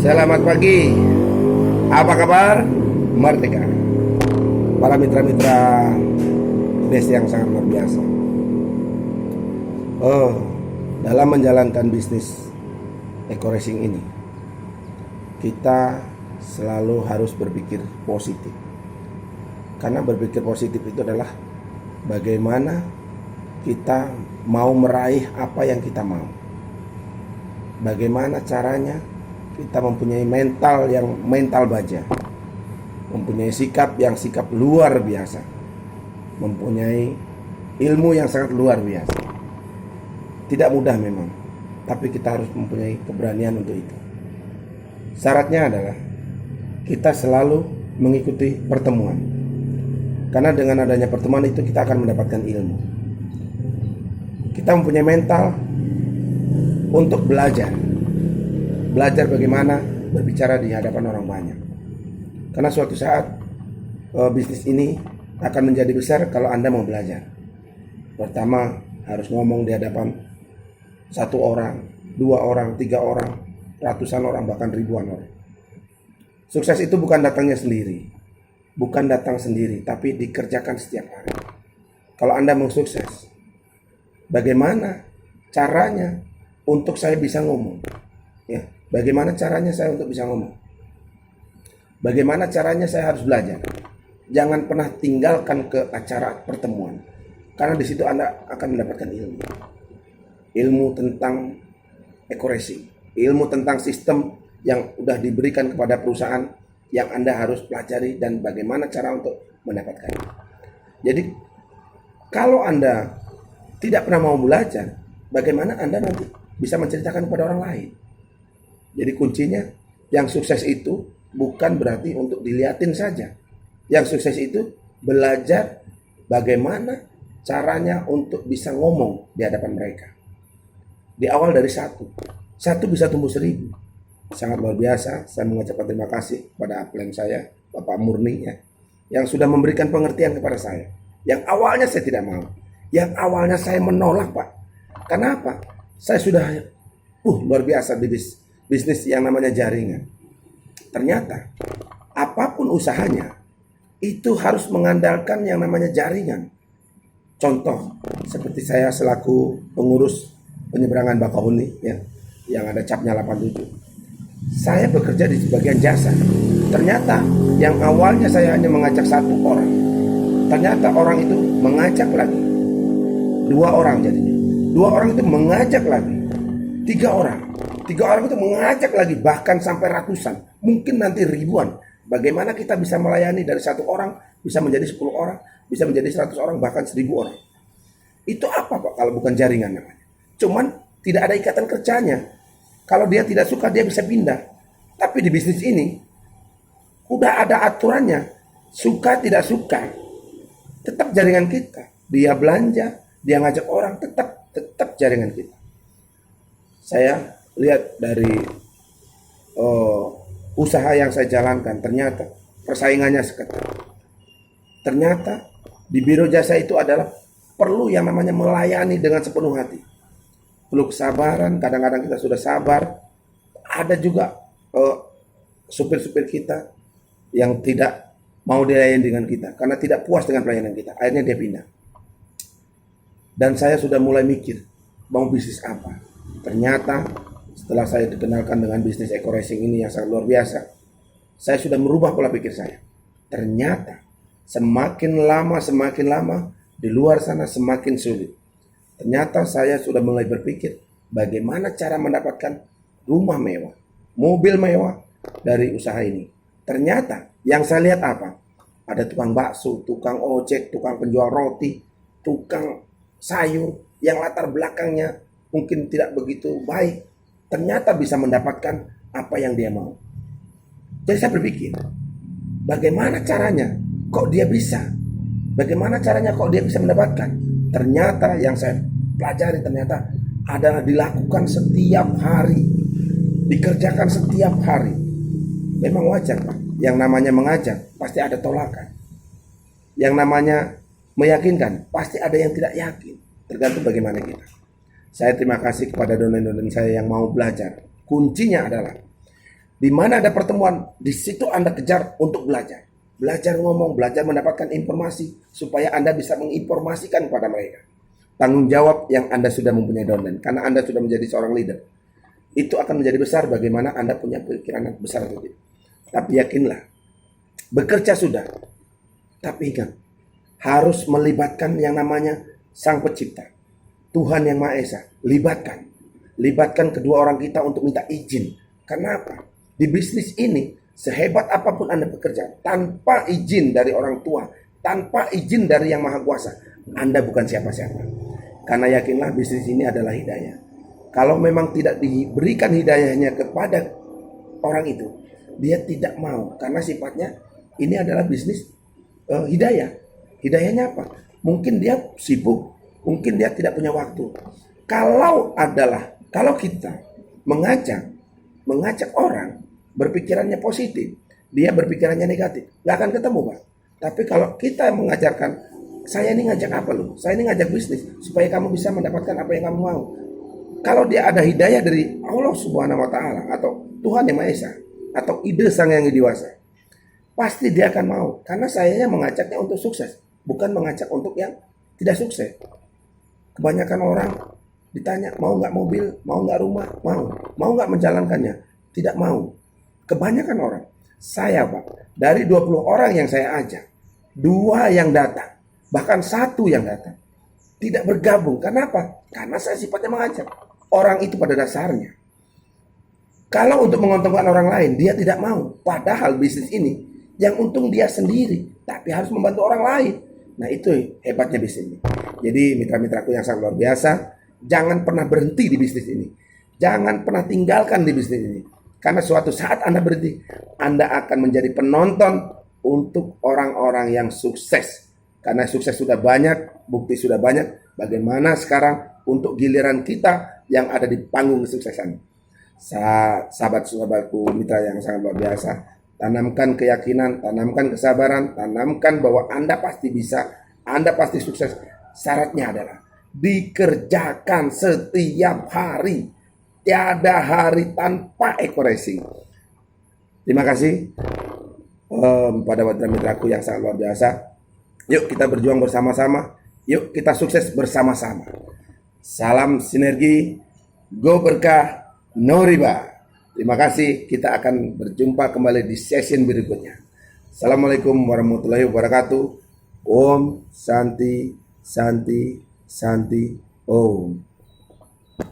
Selamat pagi. Apa kabar? Merdeka. Para mitra-mitra BES yang sangat luar biasa. Dalam menjalankan bisnis eco racing ini, kita selalu harus berpikir positif. Karena berpikir positif itu adalah bagaimana kita mau meraih apa yang kita mau. Bagaimana caranya kita mempunyai mental baja, mempunyai sikap luar biasa, mempunyai ilmu yang sangat luar biasa. Tidak mudah memang, tapi kita harus mempunyai keberanian untuk itu. Syaratnya adalah kita selalu mengikuti pertemuan, karena dengan adanya pertemuan itu kita akan mendapatkan ilmu. Kita mempunyai mental untuk belajar bagaimana berbicara di hadapan orang banyak. Karena suatu saat bisnis ini akan menjadi besar kalau Anda mau belajar. Pertama harus ngomong di hadapan 1 orang, 2 orang, 3 orang, ratusan orang, bahkan ribuan orang. Sukses itu bukan datang sendiri, tapi dikerjakan setiap hari. Kalau Anda mau sukses, bagaimana caranya untuk saya bisa ngomong? Ya, bagaimana caranya saya untuk bisa ngomong? Bagaimana caranya saya harus belajar? Jangan pernah tinggalkan ke acara pertemuan, karena di situ Anda akan mendapatkan ilmu tentang eco racing, ilmu tentang sistem yang sudah diberikan kepada perusahaan yang Anda harus pelajari dan bagaimana cara untuk mendapatkannya. Jadi kalau Anda tidak pernah mau belajar, bagaimana Anda nanti bisa menceritakan kepada orang lain? Jadi kuncinya, yang sukses itu bukan berarti untuk dilihatin saja. Yang sukses itu belajar bagaimana caranya untuk bisa ngomong di hadapan mereka. Di awal dari satu bisa tumbuh 1000. Sangat luar biasa. Saya mengucapkan terima kasih kepada upline saya, Bapak Murni, yang sudah memberikan pengertian kepada saya. Yang awalnya saya tidak mau, yang awalnya saya menolak, Pak. Kenapa? Saya sudah luar biasa di bisnis yang namanya jaringan. Ternyata apapun usahanya itu harus mengandalkan yang namanya jaringan. Contoh seperti saya selaku pengurus penyeberangan Bakahuni, yang ada capnya 87. Saya bekerja di bagian jasa. Ternyata yang awalnya saya hanya mengajak 1 orang, ternyata orang itu mengajak lagi 2 orang, jadinya 2 orang itu mengajak lagi 3 orang. 3 orang itu mengajak lagi, bahkan sampai ratusan, mungkin nanti ribuan. Bagaimana kita bisa melayani dari 1 orang bisa menjadi 10 orang, bisa menjadi 100 orang, bahkan 1000 orang. Itu apa, Pak, kalau bukan jaringan namanya? Cuman tidak ada ikatan kerjanya. Kalau dia tidak suka, dia bisa pindah. Tapi di bisnis ini udah ada aturannya. Suka tidak suka, tetap jaringan kita. Dia belanja, dia ngajak orang, tetap jaringan kita. Saya lihat dari usaha yang saya jalankan, ternyata persaingannya seketat. Ternyata di biro jasa itu adalah perlu yang namanya melayani dengan sepenuh hati. Perlu kesabaran, kadang-kadang kita sudah sabar. Ada juga supir-supir kita yang tidak mau dilayani dengan kita karena tidak puas dengan pelayanan kita. Akhirnya dia pindah. Dan saya sudah mulai mikir, mau bisnis apa? Ternyata setelah saya dikenalkan dengan bisnis eco racing ini yang sangat luar biasa, saya sudah merubah pola pikir saya. Ternyata semakin lama di luar sana semakin sulit. Ternyata saya sudah mulai berpikir bagaimana cara mendapatkan rumah mewah, mobil mewah dari usaha ini. Ternyata yang saya lihat apa? Ada tukang bakso, tukang ojek, tukang penjual roti, tukang sayur yang latar belakangnya mungkin tidak begitu baik, ternyata bisa mendapatkan apa yang dia mau. Jadi saya berpikir, bagaimana caranya? Kok dia bisa? Bagaimana caranya kok dia bisa mendapatkan? Ternyata yang saya pelajari ternyata adalah dilakukan setiap hari, dikerjakan setiap hari. Memang wajar, Pak. Yang namanya mengajak pasti ada tolakan. Yang namanya meyakinkan pasti ada yang tidak yakin. Tergantung bagaimana kita. Saya terima kasih kepada donatur saya yang mau belajar. Kuncinya adalah Di mana ada pertemuan, di situ Anda kejar untuk belajar. Belajar ngomong, belajar mendapatkan informasi supaya Anda bisa menginformasikan kepada mereka. Tanggung jawab yang Anda sudah mempunyai downline karena Anda sudah menjadi seorang leader. Itu akan menjadi besar bagaimana Anda punya pikiran besar itu. Tapi yakinlah, bekerja sudah. Tapi ingat, harus melibatkan yang namanya Sang Pencipta, Tuhan Yang Maha Esa. Libatkan kedua orang kita untuk minta izin. Kenapa? Di bisnis ini, sehebat apapun Anda bekerja, tanpa izin dari orang tua, tanpa izin dari Yang Maha Kuasa, Anda bukan siapa-siapa. Karena yakinlah bisnis ini adalah hidayah. Kalau memang tidak diberikan hidayahnya kepada orang itu, dia tidak mau. Karena sifatnya ini adalah bisnis hidayah. Hidayahnya apa? Mungkin dia sibuk, mungkin dia tidak punya waktu. Kalau kita mengajak orang berpikirannya positif, dia berpikirannya negatif, nggak akan ketemu, Pak. Tapi kalau kita mengajarkan, saya ini ngajak apa lu? Saya ini ngajak bisnis supaya kamu bisa mendapatkan apa yang kamu mau. Kalau dia ada hidayah dari Allah Subhanahu wa taala atau Tuhan Yang Maha Esa atau ide Sang Yang Widiwasa, pasti dia akan mau. Karena sayanya mengajaknya untuk sukses, bukan mengajak untuk yang tidak sukses. Kebanyakan orang ditanya, mau nggak mobil, mau nggak rumah, mau nggak menjalankannya, tidak mau. Kebanyakan orang, saya Pak, dari 20 orang yang saya ajak, 2 yang datang, bahkan 1 yang datang, tidak bergabung. Kenapa? Karena saya sifatnya mengajak. Orang itu pada dasarnya, kalau untuk menguntungkan orang lain, dia tidak mau. Padahal bisnis ini, yang untung dia sendiri, tapi harus membantu orang lain. Nah itu hebatnya bisnis ini. Jadi mitra-mitraku yang sangat luar biasa, jangan pernah berhenti di bisnis ini. Jangan pernah tinggalkan di bisnis ini. Karena suatu saat Anda berhenti, Anda akan menjadi penonton untuk orang-orang yang sukses. Karena sukses sudah banyak, bukti sudah banyak. Bagaimana sekarang untuk giliran kita yang ada di panggung kesuksesan. Sahabat-sahabatku, mitra yang sangat luar biasa, tanamkan keyakinan, tanamkan kesabaran, tanamkan bahwa Anda pasti bisa, Anda pasti sukses. Syaratnya adalah dikerjakan setiap hari. Tiada hari tanpa ekoresi. Terima kasih pada mitra-mitraku yang sangat luar biasa. Yuk kita berjuang bersama-sama. Yuk kita sukses bersama-sama. Salam sinergi, go berkah, no riba. Terima kasih. Kita akan berjumpa kembali di session berikutnya. Assalamualaikum warahmatullahi wabarakatuh. Om Santi Santi Santi Om.